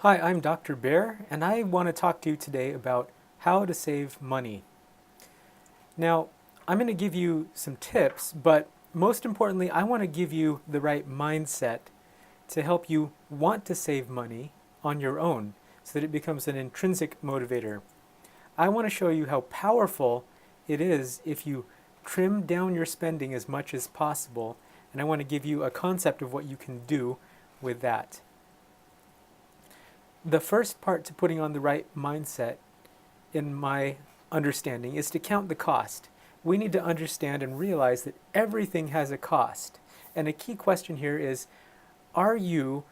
Hi, I'm Dr. Bear, and I want to talk to you today about how to save money. Now, I'm going to give you some tips, but most importantly, I want to give you the right mindset to help you want to save money on your own so that it becomes an intrinsic motivator. I want to show you how powerful it is if you trim down your spending as much as possible, and I want to give you a concept of what you can do with that. The first part to putting on the right mindset, in my understanding, is to count the cost. We need to understand and realize that everything has a cost. And a key question here is, are you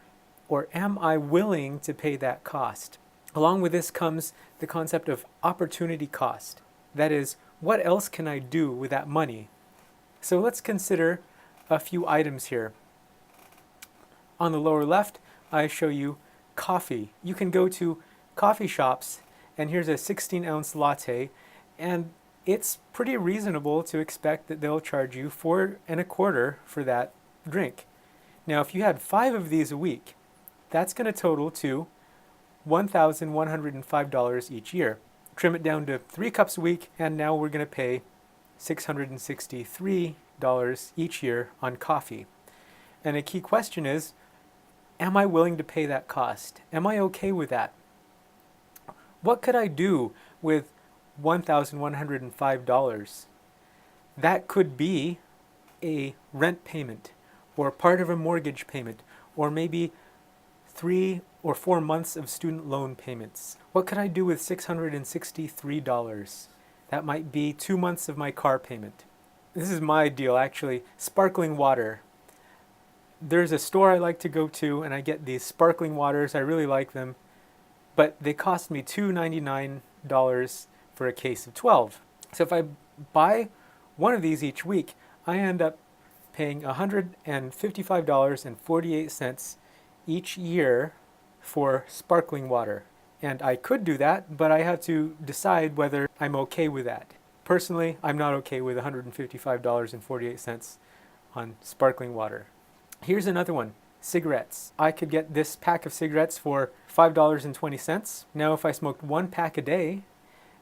or am I willing to pay that cost? Along with this comes the concept of opportunity cost. That is, what else can I do with that money? So let's consider a few items here. On the lower left, I show you coffee. You can go to coffee shops, and here's a 16-ounce latte, and it's pretty reasonable to expect that they'll charge you $4.25 for that drink. Now, if you had 5 of these a week, that's going to total to $1,105 each year. Trim it down to 3 cups a week, and now we're going to pay $663 each year on coffee. And a key question is, am I willing to pay that cost? Am I okay with that? What could I do with $1,105? That could be a rent payment, or part of a mortgage payment, or maybe 3 or 4 months of student loan payments. What could I do with $663? That might be 2 months of my car payment. This is my deal, actually. Sparkling water. There's a store I like to go to, and I get these sparkling waters. I really like them, but they cost me $2.99 for a case of 12. So if I buy one of these each week, I end up paying $155.48 each year for sparkling water. And I could do that, but I have to decide whether I'm okay with that. Personally, I'm not okay with $155.48 on sparkling water. Here's another one, cigarettes. I could get this pack of cigarettes for $5.20. Now if I smoked 1 pack a day,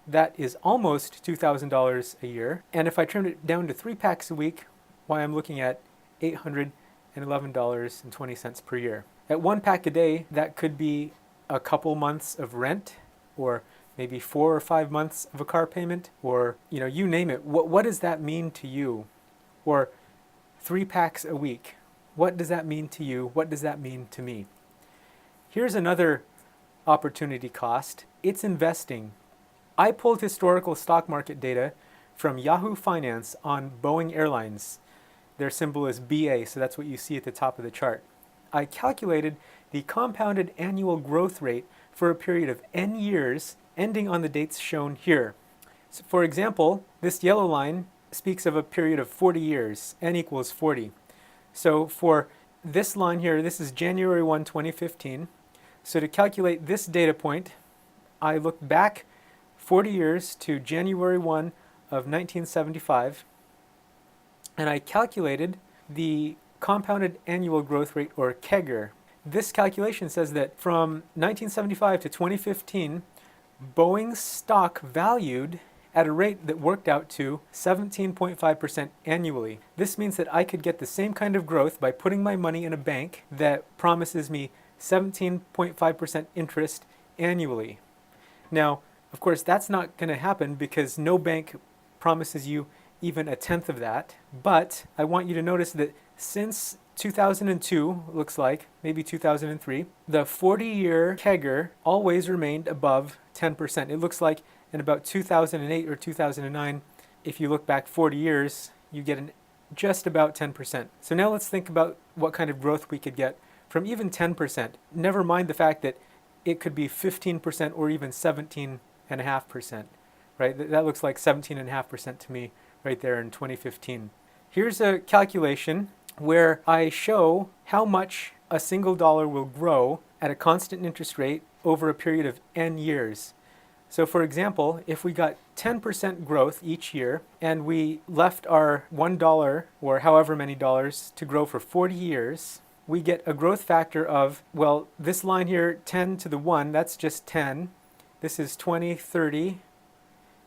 that is almost $2,000 a year. And if I trimmed it down to 3 packs a week, why, I'm looking at $811.20 per year. At 1 pack a day, that could be a couple months of rent, or maybe 4 or 5 months of a car payment, or you name it. What does that mean to you? Or 3 packs a week. What does that mean to you? What does that mean to me? Here's another opportunity cost. It's investing. I pulled historical stock market data from Yahoo Finance on Boeing Airlines. Their symbol is BA, so that's what you see at the top of the chart. I calculated the compounded annual growth rate for a period of N years, ending on the dates shown here. So for example, this yellow line speaks of a period of 40 years, N equals 40. So for this line here, this is January 1, 2015. So to calculate this data point, I looked back 40 years to January 1 of 1975, and I calculated the compounded annual growth rate, or CAGR. This calculation says that from 1975 to 2015, Boeing's stock valued at a rate that worked out to 17.5% annually. This means that I could get the same kind of growth by putting my money in a bank that promises me 17.5% interest annually. Now, of course, that's not going to happen because no bank promises you even 1/10 of that. But I want you to notice that since 2002, looks like, maybe 2003, the 40-year CAGR always remained above 10%. It looks like in about 2008 or 2009, if you look back 40 years, you get just about 10%. So now let's think about what kind of growth we could get from even 10%. Never mind the fact that it could be 15% or even 17.5%, right? That looks like 17.5% to me right there in 2015. Here's a calculation where I show how much a single dollar will grow at a constant interest rate over a period of N years. So for example, if we got 10% growth each year and we left our $1 or however many dollars to grow for 40 years, we get a growth factor of, well, this line here, 10 to the 1, that's just 10. This is 20, 30,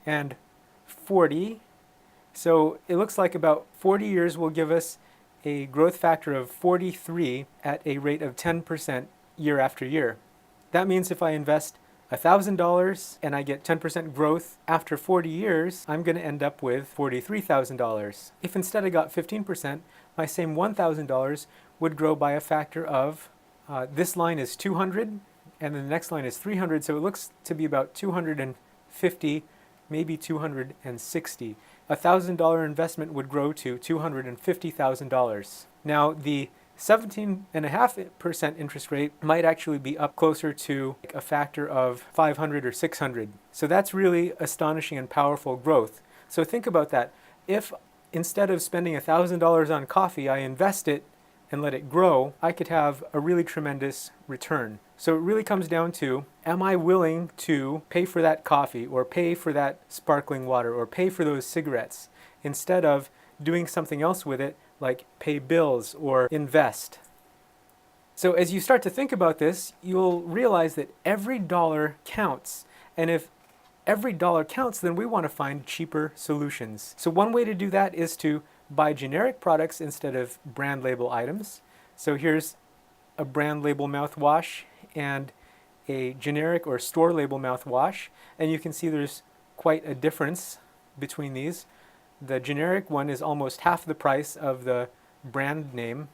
and 40. So it looks like about 40 years will give us a growth factor of 43 at a rate of 10% year after year. That means if I invest $1,000 and I get 10% growth after 40 years, I'm going to end up with $43,000. If instead I got 15%, my same $1,000 would grow by a factor of, this line is 200 and the next line is 300, so it looks to be about 250, maybe 260. A $1,000 investment would grow to $250,000. Now the 17.5% interest rate might actually be up closer to a factor of 500 or 600. So that's really astonishing and powerful growth. So think about that. If instead of spending $1,000 on coffee, I invest it and let it grow, I could have a really tremendous return. So it really comes down to, am I willing to pay for that coffee or pay for that sparkling water or pay for those cigarettes instead of doing something else with it, like pay bills or invest? So as you start to think about this, you'll realize that every dollar counts. And if every dollar counts, then we want to find cheaper solutions. So one way to do that is to buy generic products instead of brand label items. So here's a brand label mouthwash and a generic or store label mouthwash. And you can see there's quite a difference between these. The generic one is almost half the price of the brand name.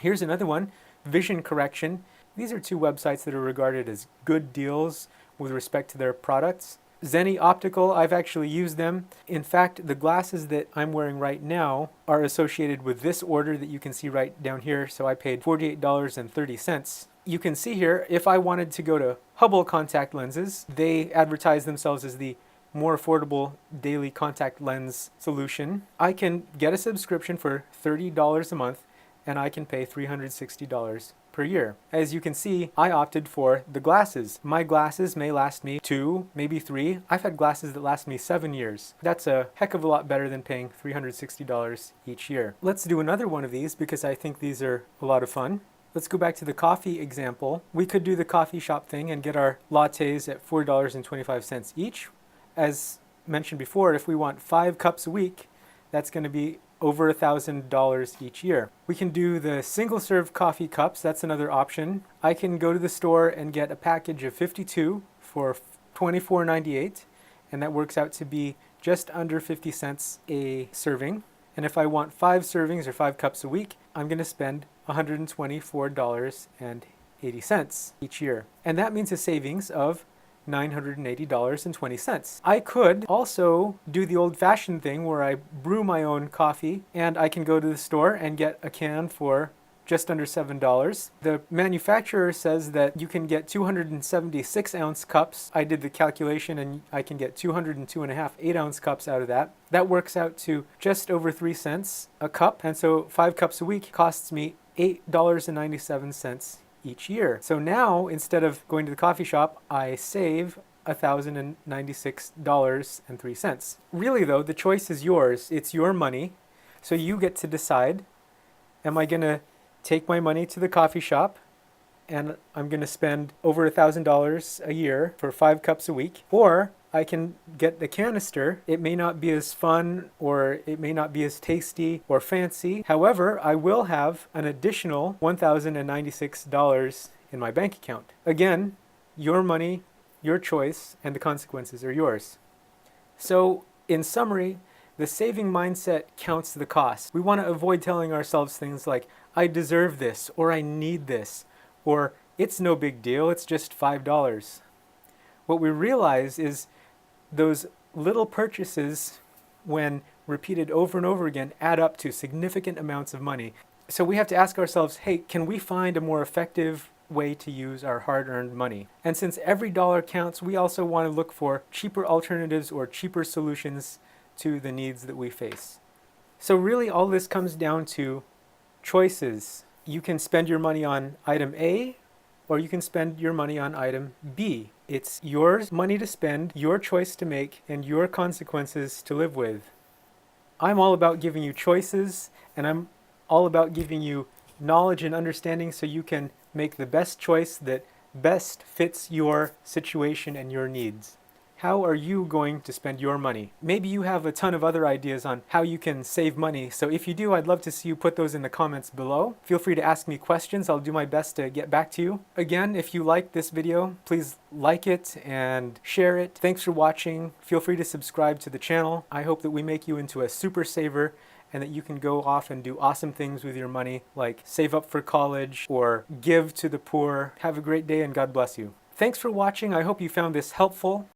Here's another one, Vision Correction. These are two websites that are regarded as good deals with respect to their products. Zenni Optical, I've actually used them. In fact, the glasses that I'm wearing right now are associated with this order that you can see right down here, so I paid $48.30. You can see here, if I wanted to go to Hubble contact lenses, they advertise themselves as the more affordable daily contact lens solution. I can get a subscription for $30 a month and I can pay $360 per year. As you can see, I opted for the glasses. My glasses may last me 2, maybe 3. I've had glasses that last me 7 years. That's a heck of a lot better than paying $360 each year. Let's do another one of these because I think these are a lot of fun. Let's go back to the coffee example. We could do the coffee shop thing and get our lattes at $4.25 each. As mentioned before, if we want 5 cups a week, that's going to be over $1,000 each year. We can do the single serve coffee cups. That's another option. I can go to the store and get a package of 52 for $24.98, and that works out to be just under 50 cents a serving. And if I want 5 servings or 5 cups a week, I'm going to spend $124.80 each year. And that means a savings of $980.20. I could also do the old-fashioned thing where I brew my own coffee and I can go to the store and get a can for just under $7. The manufacturer says that you can get 276-ounce cups. I did the calculation and I can get 202.5 8-ounce cups out of that. That works out to just over 3 cents a cup, and so 5 cups a week costs me $8.97 each year. So now, instead of going to the coffee shop, I save $1,096.03. Really though, the choice is yours. It's your money, so you get to decide, am I going to take my money to the coffee shop and I'm going to spend over $1,000 a year for 5 cups a week, or I can get the canister. It may not be as fun or it may not be as tasty or fancy. However, I will have an additional $1,096 in my bank account. Again, your money, your choice, and the consequences are yours. So, in summary, the saving mindset counts the cost. We want to avoid telling ourselves things like, I deserve this, or I need this, or it's no big deal, it's just $5. What we realize is those little purchases, when repeated over and over again, add up to significant amounts of money. So we have to ask ourselves, hey, can we find a more effective way to use our hard-earned money? And since every dollar counts, we also want to look for cheaper alternatives or cheaper solutions to the needs that we face. So really all this comes down to choices. You can spend your money on item A, or you can spend your money on item B. It's your money to spend, your choice to make, and your consequences to live with. I'm all about giving you choices, and I'm all about giving you knowledge and understanding so you can make the best choice that best fits your situation and your needs. How are you going to spend your money? Maybe you have a ton of other ideas on how you can save money, so if you do, I'd love to see you put those in the comments below. Feel free to ask me questions. I'll do my best to get back to you. Again, if you liked this video, please like it and share it. Thanks for watching. Feel free to subscribe to the channel. I hope that we make you into a super saver and that you can go off and do awesome things with your money, like save up for college or give to the poor. Have a great day and God bless you. Thanks for watching. I hope you found this helpful.